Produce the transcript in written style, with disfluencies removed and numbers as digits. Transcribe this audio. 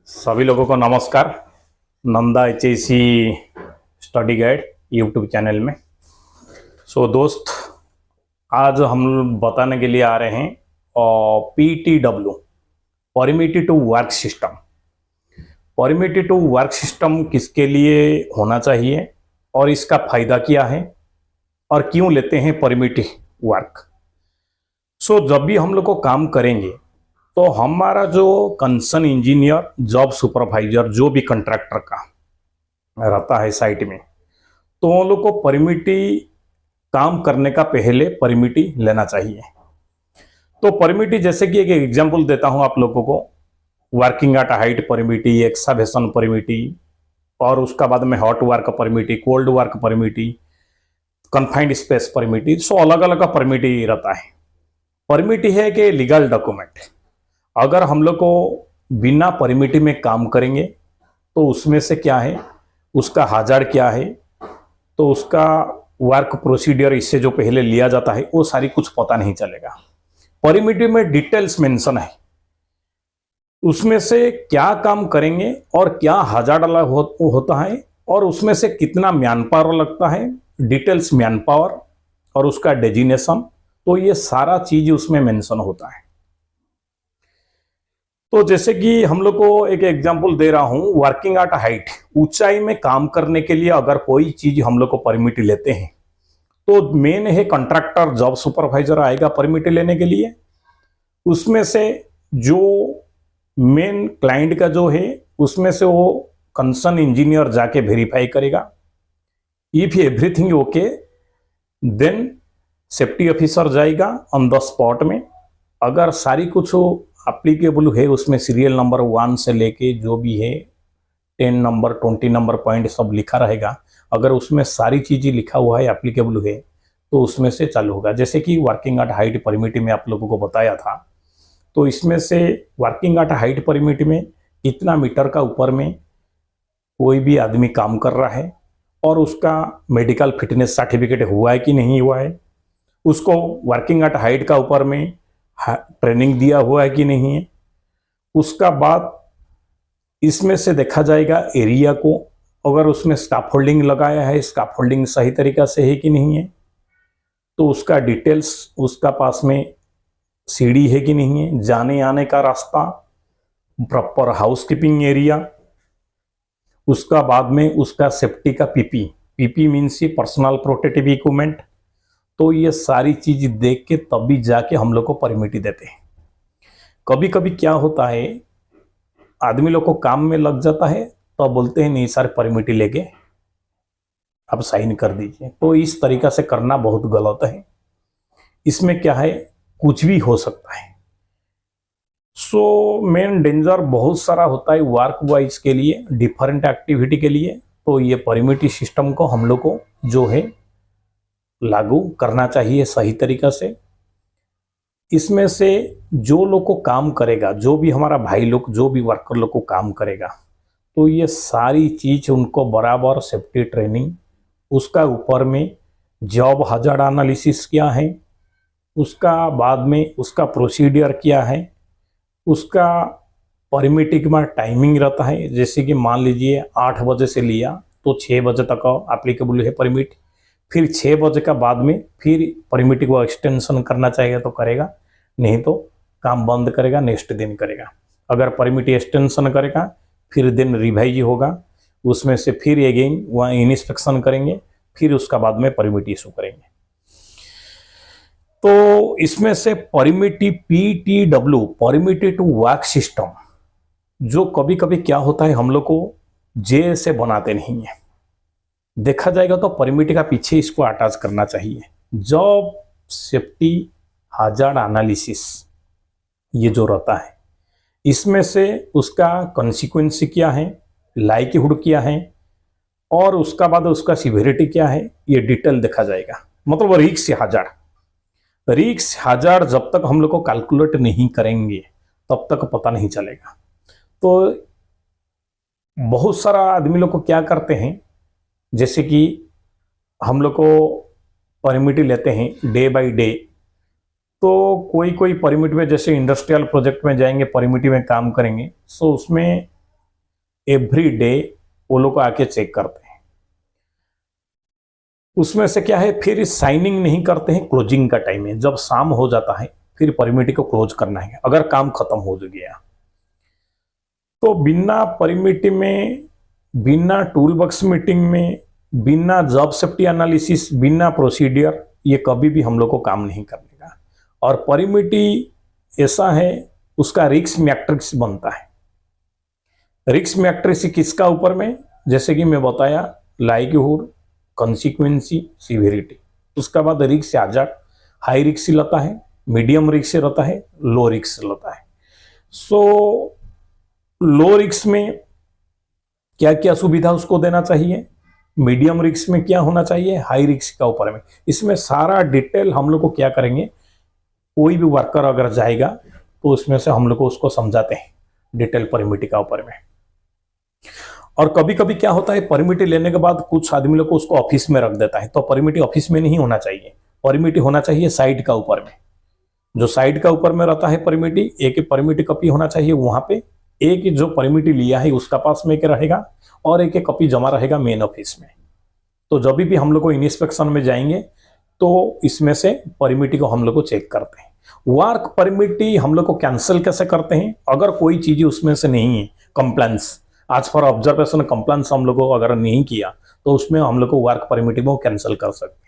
सभी लोगों को नमस्कार। Nanda HAC study guide YouTube channel में। दोस्त, आज हम बताने के लिए आ रहे हैं PTW, permit to work system. Permit to work system किसके लिए होना चाहिए और इसका फायदा क्या है और क्यों लेते हैं परिमिटी वर्क। जब भी हम लोग को काम करेंगे तो हमारा जो कंसर्न इंजीनियर, जॉब सुपरवाइजर, जो भी कंट्रैक्टर का रहता है साइट में, तो उन लोग को परिमिटी काम करने का पहले परिमिटी लेना चाहिए। तो परिमिटी जैसे कि एक एग्जांपल देता हूं आप लोगों को, working at height permit, excavation permit, और उसका बाद में hot work permit, cold work permit, confined space permit. अलग अलग का परिमिटी रहता है। परिमिटी है कि लीगल डॉक्यूमेंट। अगर हम लोग को बिना परिमिटी में काम करेंगे तो उसमें से क्या है, उसका हाजार्ड क्या है, तो उसका वर्क प्रोसीडियर इससे जो पहले लिया जाता है वो सारी कुछ पता नहीं चलेगा। परिमिटी में डिटेल्स मेंशन है, उसमें से क्या काम करेंगे और क्या हाजार्ड होता है और उसमें से कितना मैन पावर लगता है, डिटेल्स मैन पावर और उसका डेजिग्नेशन, तो ये सारा चीज उसमें मेंशन होता है। तो जैसे कि हम लोग को एक एग्जांपल दे रहा हूं, वर्किंग एट हाइट, ऊंचाई में काम करने के लिए अगर कोई चीज हम लोग को परमिट लेते हैं तो मेन है कंट्रैक्टर, जॉब सुपरवाइजर आएगा परमिट लेने के लिए। उसमें से जो मेन क्लाइंट का जो है उसमें से वो कंसर्न इंजीनियर जाके वेरीफाई करेगा। If everything okay, then safety officer जाएगा ऑन द स्पॉट में। अगर सारी कुछ एप्लीकेबल है, उसमें सीरियल नंबर 1 से लेके जो भी है 10 नंबर 20 नंबर पॉइंट सब लिखा रहेगा। अगर उसमें सारी चीजें लिखा हुआ है, एप्लीकेबल है, तो उसमें से चालू होगा। जैसे कि वर्किंग एट हाइट परिमिटी में आप लोगों को बताया था, तो इसमें से वर्किंग एट हाइट परिमिटी में कितना मीटर का ऊपर में कोई भी आदमी काम कर रहा है और उसका मेडिकल फिटनेस सर्टिफिकेट हुआ है कि नहीं हुआ है, उसको वर्किंग एट हाइट का ऊपर में ट्रेनिंग दिया हुआ है कि नहीं है। उसका बाद इसमें से देखा जाएगा एरिया को, अगर उसमें स्टाफ होल्डिंग लगाया है, स्टाफ होल्डिंग सही तरीका से है कि नहीं है, तो उसका डिटेल्स, उसका पास में सीढ़ी है कि नहीं है, जाने आने का रास्ता, प्रॉपर हाउसकीपिंग एरिया। उसका बाद में उसका सेफ्टी का PP means personal protective equipment. तो ये सारी चीज देख के तभी जाके हम लोग को परमिटी देते हैं। कभी कभी क्या होता है, आदमी लोग को काम में लग जाता है तो बोलते हैं नहीं सर परमिटी लेके अब साइन कर दीजिए। तो इस तरीका से करना बहुत गलत है। इसमें क्या है, कुछ भी हो सकता है। मेन डेंजर बहुत सारा होता है वर्क वाइज के लिए, डिफरेंट एक्टिविटी के लिए। तो ये परमिटी सिस्टम को हम लोग को जो है लागू करना चाहिए सही तरीका से। इसमें से जो लोग को काम करेगा, जो भी हमारा भाई लोग, जो भी वर्कर लोग को काम करेगा, तो ये सारी चीज उनको बराबर सेफ्टी ट्रेनिंग, उसका ऊपर में जॉब हजार्ड एनालिसिस क्या है, उसका बाद में उसका प्रोसीडियर क्या है, उसका परमिटी में टाइमिंग रहता है। जैसे कि मान लीजिए 8 बजे से लिया तो 6 बजे तक एप्लीकेबल है परमिट, फिर 6 बजे का बाद में फिर परमिटी को एक्सटेंशन करना चाहिए तो करेगा, नहीं तो काम बंद करेगा, नेक्स्ट दिन करेगा। अगर परमिटी एक्सटेंशन करेगा फिर दिन रिवाइज होगा, उसमें से फिर अगेन वहाँ इंस्पेक्शन करेंगे, फिर उसका बाद में परमिटी इशू करेंगे। तो इसमें से परमिटी PTW, परमिटी टू वर्क सिस्टम, जो कभी कभी क्या होता है हम लोग को जे से बनाते नहीं है। देखा जाएगा तो परमिटी का पीछे इसको अटैच करना चाहिए, जॉब सेफ्टी हाजार्ड एनालिसिस, ये जो रहता है इसमें से उसका कॉन्सिक्वेंस क्या है, लाइक्लीहुड क्या है और उसका बाद उसका सिवियरिटी क्या है, ये डिटेल देखा जाएगा। मतलब रिक्स हाजार्ड जब तक हम लोग को कैलकुलेट नहीं करेंगे तब तक पता नहीं चलेगा। तो बहुत सारा आदमी लोग को क्या करते हैं, जैसे कि हम लोग को परमिट लेते हैं डे बाय डे, तो कोई परमिट में, जैसे इंडस्ट्रियल प्रोजेक्ट में जाएंगे परमिट में काम करेंगे, सो उसमें एवरी डे वो लोग आके चेक करते हैं। उसमें से क्या है, फिर साइनिंग नहीं करते हैं, क्लोजिंग का टाइम है, जब शाम हो जाता है फिर परमिट को क्लोज करना है अगर काम खत्म हो गया। तो बिना परमिट में, बिना टूल बॉक्स मीटिंग में, बिना जॉब सेफ्टी एनालिसिस, बिना प्रोसीडियर, ये कभी भी हम लोग को काम नहीं करने का। और परमिट ऐसा है, उसका रिस्क मैट्रिक्स बनता है। रिस्क मैट्रिक्स किसका ऊपर में, जैसे कि मैं बताया, लाइक्लीहुड, कॉन्सिक्वेंसी, सिविरिटी। उसके बाद रिस्क हैजार्ड, हाई रिस्क रहता है, मीडियम रिस्क रहता है, लो रिस्क रहता है। सो लो रिस्क में क्या क्या सुविधा उसको देना चाहिए, मीडियम रिस्क में क्या होना चाहिए, हाई रिस्क का ऊपर में, इसमें सारा डिटेल हम लोग को क्या करेंगे, कोई भी वर्कर अगर जाएगा तो उसमें से हम लोग को उसको समझाते हैं डिटेल परमिट का ऊपर में। और कभी कभी क्या होता है, परमिट लेने के बाद कुछ आदमी लोग को उसको ऑफिस में रख देता है, तो परमिट ऑफिस में नहीं होना चाहिए, परमिट होना चाहिए साइड का ऊपर में। जो साइड का ऊपर में रहता है परमिट, एक परमिट कॉपी होना चाहिए वहां पे, एक जो परमिट लिया है उसका पास में एक रहेगा और एक कॉपी जमा रहेगा मेन ऑफिस में। तो जब भी हम लोग को इंस्पेक्शन में जाएंगे तो इसमें से परमिट को हम लोग को चेक करते हैं। वर्क परमिट हम लोग को कैंसिल कैसे करते हैं, अगर कोई चीज उसमें से नहीं है, कंप्लायंस, आज फॉर ऑब्जर्वेशन कंप्लायंस हम लोग को अगर नहीं किया तो उसमें हम लोग को वर्क परमिट को कैंसिल कर सकते हैं।